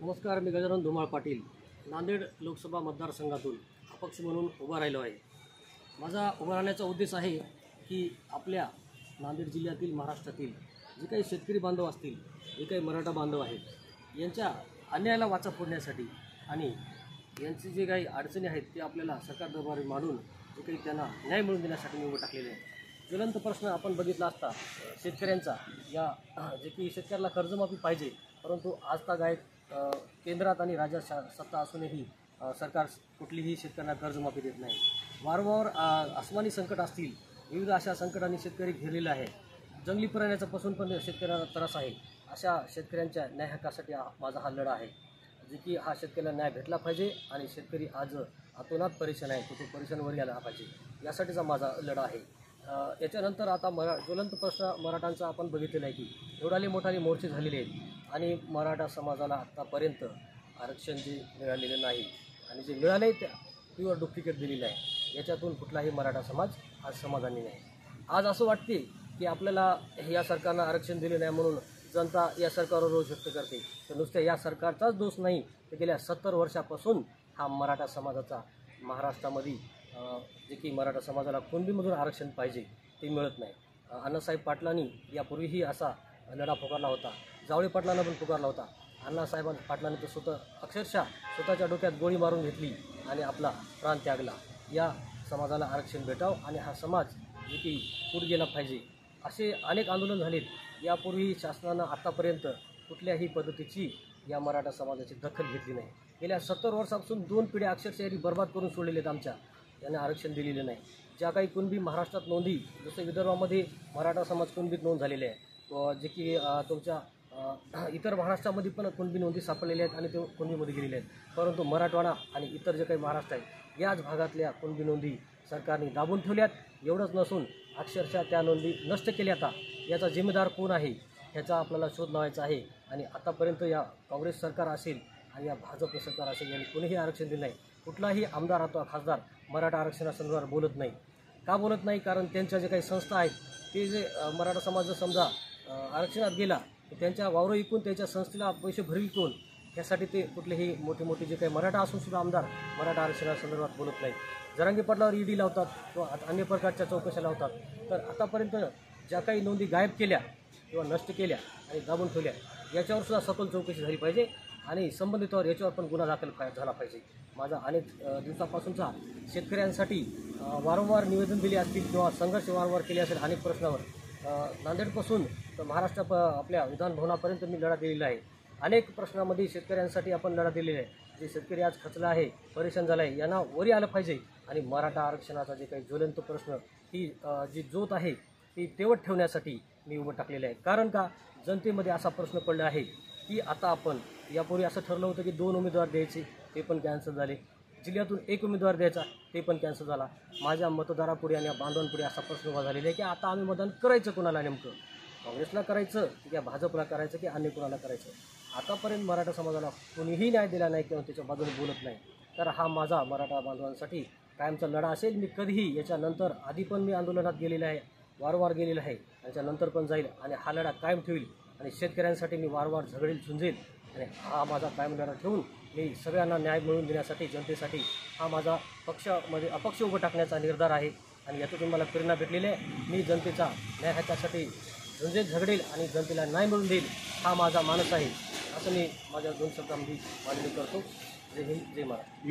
नमस्कार, मी गजानन धुमाळ पाटील नांदेड लोकसभा मतदारसंघातून अपक्ष म्हणून उभा राहिलो आहे। माझा उभा राहण्याचा उद्देश आहे की आपल्या नांदेड जिल्ह्यातील महाराष्ट्रातील जे काही शेतकरी बांधव असतील, जे काही मराठा बांधव आहेत, यांच्या अन्यायाला वाचा फोडण्यासाठी आणि यांची जे काही अडचणी आहेत ते आपल्याला सरकार दरबारी मांडून जे काही त्यांना न्याय मिळवून देण्यासाठी मी उभं टाकलेले आहे। ज्वलंत प्रश्न आपण बघितला असता शेतकऱ्यांचा, या जे की शेतकऱ्याला कर्जमाफी पाहिजे, परंतु आजतागायत केंद्रात आणि राज्यात सत्ता असूनही सरकार कुठलीही शेतकऱ्यांना कर्जमाफी देत नाही। वारंवार आसमानी संकट असतील, विविध अशा संकटांनी शेतकरी घेरलेला आहे। जंगली प्राण्यापासून पण शेतकऱ्याला त्रास आहे। अशा शेतकऱ्यांच्या न्याय हक्कासाठी माझा हा लढा आहे, जे की हा शेतकऱ्याला न्याय भेटला पाहिजे आणि शेतकरी आज अतोनात परेशान आहे, तो परेशानवर यायला पाहिजे, यासाठीचा माझा लढा आहे। याच्यानंतर आता ज्वलंत प्रश्न मराठांचा आपण बघितलेला आहे की एवढाले मोठाले मोर्चे झालेले आहेत आणि मराठा समाजाला आत्तापर्यंत आरक्षण जे मिळालेलं नाही आणि जे मिळाले त्या प्युअर डुप्लिकेट दिलेलं आहे। याच्यातून कुठलाही मराठा समाज आज समाधानी नाही। आज असं वाटते की आपल्याला या सरकारनं आरक्षण दिले नाही म्हणून जनता या सरकारवर रोष व्यक्त करते, तर नुसत्या या सरकारचाच दोष नाही, तर गेल्या 70 वर्षापासून हा मराठा समाजाचा महाराष्ट्रामध्ये जे की मराठा समाजाला कुणबीमधून आरक्षण पाहिजे ते मिळत नाही। अण्णासाहेब पाटलांनी यापूर्वीही असा लढा पुकारला होता, जावळे पाटलांना पण पुकारला होता। अण्णासाहेब पाटलांनी तर अक्षरशः स्वतःच्या डोक्यात गोळी मारून घेतली आणि आपला प्राण त्यागला। या समाजाला आरक्षण भेटावं आणि हा समाज जे की पुढे गेला पाहिजे, असे अनेक आंदोलन झालेत। यापूर्वी शासनानं आतापर्यंत कुठल्याही पद्धतीची या मराठा समाजाची दखल घेतली नाही। गेल्या 70 वर्षापासून 2 पिढ्या अक्षरशः बर्बाद करून सोडलेले आहेत आमच्या, त्यांना आरक्षण दिलेले नाही। ज्या काही कुणबी महाराष्ट्रात नोंदी, जसे विदर्भामध्ये मराठा समाज कुणबीत नोंद झालेले आहे, जे की तुमच्या इतर महाराष्ट्रामध्ये पण कुणबी नोंदी सापडलेल्या आहेत आणि ते कुणबीमध्ये गेलेले आहेत, परंतु मराठवाडा आणि इतर जे काही महाराष्ट्र आहे याच भागातल्या कुणबी नोंदी सरकारने दाबून ठेवल्यात। एवढंच नसून अक्षरशः त्या नोंदी नष्ट केल्या। आता याचा जिम्मेदार कोण आहे ह्याचा आपल्याला शोध लावायचा आहे आणि आतापर्यंत या काँग्रेस सरकार असेल आणि या भाजप सरकार असेल यांनी कोणीही आरक्षण दिलं नाही। कुठलाही आमदार अथवा खासदार मराठा आरक्षणासंदर्भात बोलत नाही। का बोलत नाही? कारण त्यांच्या जे काही संस्था आहेत ते जे मराठा समाज जर समजा आरक्षणात गेला तर त्यांच्या वावरं विकून त्यांच्या संस्थेला पैसे भरतील कोण, ह्यासाठी ते कुठलेही मोठे जे काही मराठा असून सुद्धा आमदार मराठा आरक्षणासंदर्भात बोलत नाहीत। जरांगे पाटलावर ईडी लावतात किंवा अन्य प्रकारच्या चौकशा लावतात। तर आतापर्यंत ज्या काही नोंदी गायब केल्या किंवा नष्ट केल्या आणि दाबून ठेवल्या, याच्यावर सुद्धा सखोल चौकशी झाली पाहिजे आणि संबंधितावर याच्यावर पण गुन्हा दाखल झाला पाहिजे। माझा अनेक दिवसापासूनचा शेतकऱ्यांसाठी वारंवार निवेदन दिले असतील किंवा संघर्ष वारंवार केले असेल अनेक प्रश्नावर, नांदेडपासून तर महाराष्ट्र आपल्या विधानभवनापर्यंत मी लढा दिलेला आहे। अनेक प्रश्नामध्ये शेतकऱ्यांसाठी आपण लढा दिलेला आहे। जे शेतकरी आज खचला आहे, परेशान झाला आहे, यांना वरी आलं पाहिजे आणि मराठा आरक्षणाचा जे काही ज्वलंत प्रश्न, ही जी ज्योत आहे ती तेवत ठेवण्यासाठी मी उभं टाकलेलं आहे। कारण का जनतेमध्ये असा प्रश्न पडला आहे की आता आपण यापूर्वी असं ठरलं होतं की 2 उमेदवार द्यायचे, ते पण कॅन्सल झाले। जिल्ह्यातून 1 उमेदवार द्यायचा, ते पण कॅन्सल झाला। माझ्या मतदारापुढे आणि बांधवांपुढे असा प्रश्न उभा झालेला आहे की आता आम्ही मतदान करायचं कोणाला, नेमकं काँग्रेसला करायचं की भाजपला करायचं की अन्य कोणाला करायचं? आतापर्यंत मराठा समाजाला कोणीही न्याय दिला नाही किंवा त्याच्या बाजूने बोलत नाही। तर हा माझा मराठा बांधवांसाठी कायमचा लढा असेल। मी कधीही याच्यानंतर आधी पण मी आंदोलनात गेलेलं आहे, वारंवार गेलेलं आहे, त्याच्यानंतर पण जाईल आणि हा लढा कायम ठेवील आणि शेतकऱ्यांसाठी मी वारंवार झगडेल, झुंजेल आणि हा माझा कायम लढा ठेवून मी सगळ्यांना न्याय मिळवून देण्यासाठी, जनतेसाठी हा माझा पक्षामध्ये अपक्ष उभं टाकण्याचा निर्धार आहे आणि यातून मला प्रेरणा भेटलेली आहे। मी जनतेचा न्याय ह्याच्यासाठी झुंजेल, झगडेल आणि जनतेला न्याय मिळवून देईल, हा माझा मानस आहे, असं मी माझ्या 2 शब्दांमध्ये मांडणी करतो। जय हिंद, जय महाराष्ट्र।